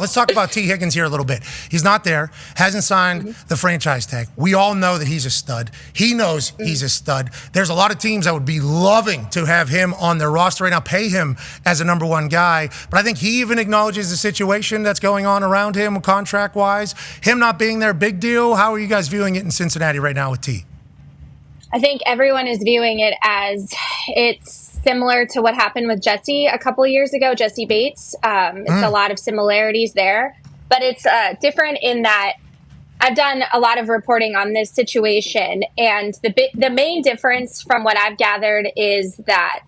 Let's talk about T. Higgins here a little bit. He's not there, hasn't signed the franchise tag. We all know that he's a stud. He knows he's a stud. There's a lot of teams that would be loving to have him on their roster right now, pay him as a number one guy. But I think he even acknowledges the situation that's going on around him contract-wise. Him not being there, big deal. How are you guys viewing it in Cincinnati right now with T? I think everyone is viewing it as it's similar to what happened with Jesse a couple of years ago, Jesse Bates. It's a lot of similarities there, but it's different in that I've done a lot of reporting on this situation, and the main difference from what I've gathered is that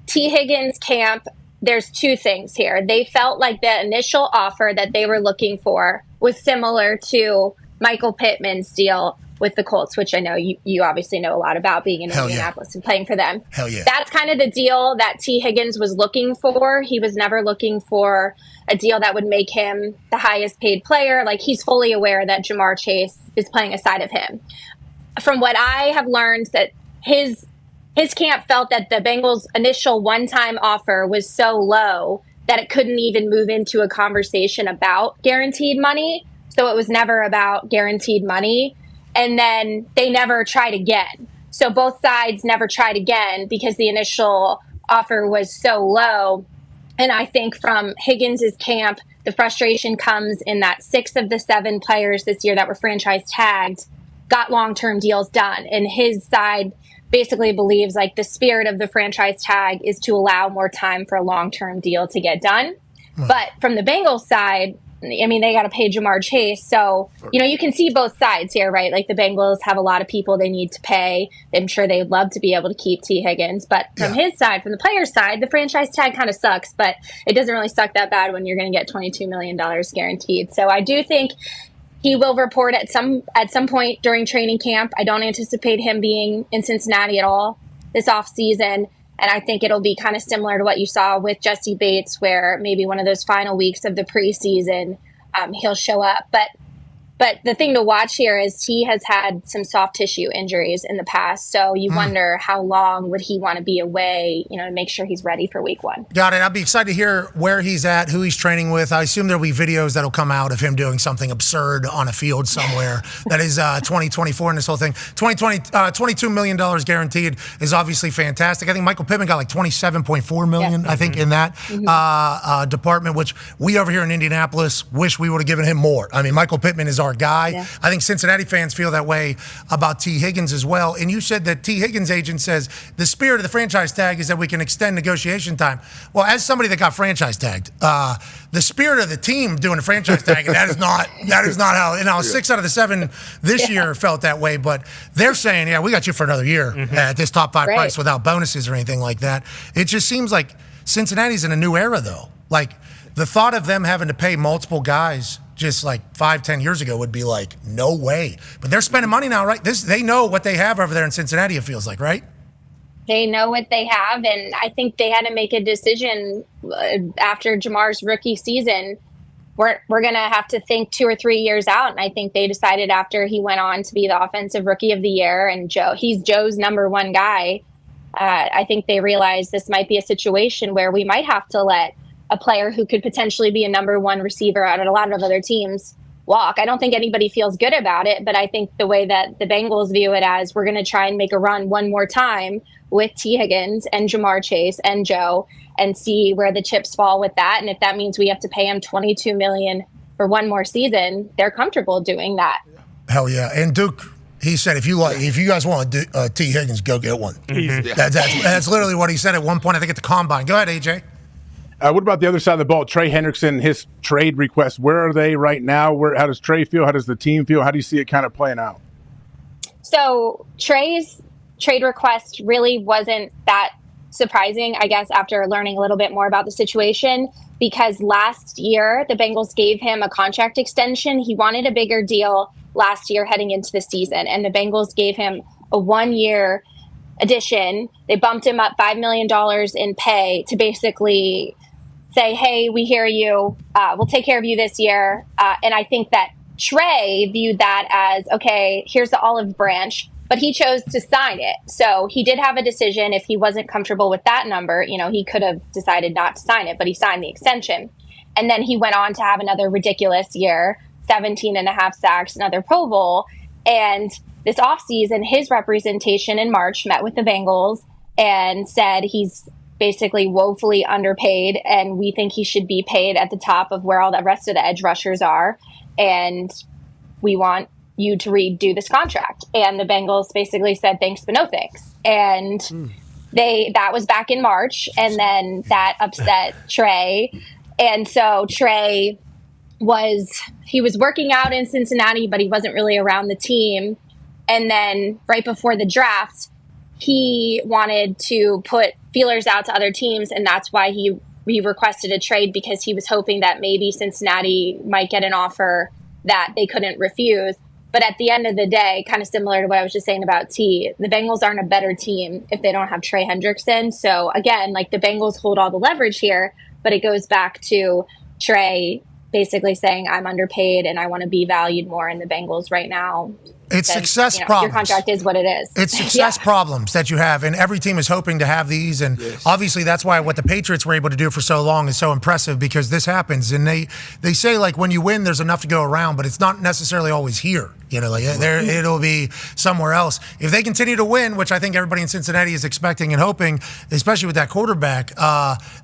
T. Higgins camp, there's two things here. They felt like the initial offer that they were looking for was similar to Michael Pittman's deal with the Colts, which I know you obviously know a lot about, being in Indianapolis and playing for them. Hell yeah. That's kind of the deal that T. Higgins was looking for. He was never looking for a deal that would make him the highest paid player. Like, he's fully aware that Jamar Chase is playing aside of him. From what I have learned, that his camp felt that the Bengals' initial one-time offer was so low that it couldn't even move into a conversation about guaranteed money. So it was never about guaranteed money. And then they never tried again. So both sides never tried again because the initial offer was so low. And I think from Higgins' camp, the frustration comes in that 6 of the 7 players this year that were franchise tagged got long-term deals done. And his side basically believes like the spirit of the franchise tag is to allow more time for a long-term deal to get done. But from the Bengals side, I mean, they got to pay Jamar Chase. So, you know, you can see both sides here, right? Like, the Bengals have a lot of people they need to pay. I'm sure they'd love to be able to keep T. Higgins. But from his side, from the player's side, the franchise tag kind of sucks. But it doesn't really suck that bad when you're going to get $22 million guaranteed. So I do think he will report at some point during training camp. I don't anticipate him being in Cincinnati at all this offseason. And I think it'll be kind of similar to what you saw with Jesse Bates, where maybe one of those final weeks of the preseason, he'll show up. But the thing to watch here is he has had some soft tissue injuries in the past. So you wonder how long would he want to be away, you know, to make sure he's ready for week 1. Got it. I'll be excited to hear where he's at, who he's training with. I assume there'll be videos that'll come out of him doing something absurd on a field somewhere. That is 2024 in this whole thing. $22 million guaranteed is obviously fantastic. I think Michael Pittman got like $27.4 million, I think, in that department, which we over here in Indianapolis wish we would have given him more. I mean, Michael Pittman is our guy. Yeah. I think Cincinnati fans feel that way about T. Higgins as well. And you said that T. Higgins' agent says the spirit of the franchise tag is that we can extend negotiation time. Well, as somebody that got franchise tagged, the spirit of the team doing the franchise tag, and that is not how, you know, 6 out of the 7 this year felt that way. But they're saying, yeah, we got you for another year at this top 5 price without bonuses or anything like that. It just seems like Cincinnati's in a new era, though. Like, the thought of them having to pay multiple guys just like 5-10 years ago would be like, no way. But they're spending money now, right? They know what they have over there in Cincinnati, it feels like, right? They know what they have, and I think they had to make a decision after Jamar's rookie season. We're going to have to think 2 or 3 years out, and I think they decided after he went on to be the offensive rookie of the year, and he's Joe's number 1 guy, I think they realized this might be a situation where we might have to let a player who could potentially be a number 1 receiver out of a lot of other teams walk. I don't think anybody feels good about it, but I think the way that the Bengals view it as, we're going to try and make a run one more time with T. Higgins and Jamar Chase and Joe and see where the chips fall with that. And if that means we have to pay him $22 million for one more season, they're comfortable doing that. Hell yeah. And Duke, he said, if you guys want T. Higgins, go get one. That's literally what he said at one point, I think, at the Combine. Go ahead, AJ. What about the other side of the ball? Trey Hendrickson, his trade requests, where are they right now? How does Trey feel? How does the team feel? How do you see it kind of playing out? So Trey's trade request really wasn't that surprising, I guess, after learning a little bit more about the situation, because last year the Bengals gave him a contract extension. He wanted a bigger deal last year heading into the season, and the Bengals gave him a 1-year addition. They bumped him up $5 million in pay to basically say, hey, we hear you. We'll take care of you this year. And I think that Trey viewed that as, okay, here's the olive branch, but he chose to sign it. So he did have a decision. If he wasn't comfortable with that number, you know, he could have decided not to sign it, but he signed the extension. And then he went on to have another ridiculous year, 17 and a half sacks, another Pro Bowl. And this offseason, his representation in March met with the Bengals and said he's basically woefully underpaid, and we think he should be paid at the top of where all the rest of the edge rushers are. And we want you to redo this contract. And the Bengals basically said thanks, but no thanks. And that was back in March, and then that upset Trey. And so Trey was working out in Cincinnati, but he wasn't really around the team. And then right before the draft, he wanted to put feelers out to other teams, and that's why he requested a trade, because he was hoping that maybe Cincinnati might get an offer that they couldn't refuse. But at the end of the day, kind of similar to what I was just saying about T, the Bengals aren't a better team if they don't have Trey Hendrickson. So again, like, the Bengals hold all the leverage here, but it goes back to Trey basically saying, I'm underpaid and I want to be valued more in the Bengals right now. It's success problems. Your contract is what it is. It's success problems that you have, and every team is hoping to have these. And obviously, that's why what the Patriots were able to do for so long is so impressive, because this happens. And they say, like, when you win, there's enough to go around, but it's not necessarily always here. You know, like, it'll be somewhere else. If they continue to win, which I think everybody in Cincinnati is expecting and hoping, especially with that quarterback,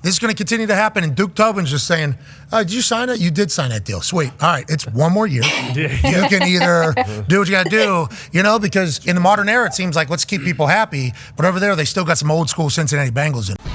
this is going to continue to happen. And Duke Tobin's just saying, did you sign it? You did sign that deal. Sweet. All right, it's one more year. You can either do what you got to do, you know, because in the modern era, it seems like let's keep people happy. But over there, they still got some old school Cincinnati Bengals in it.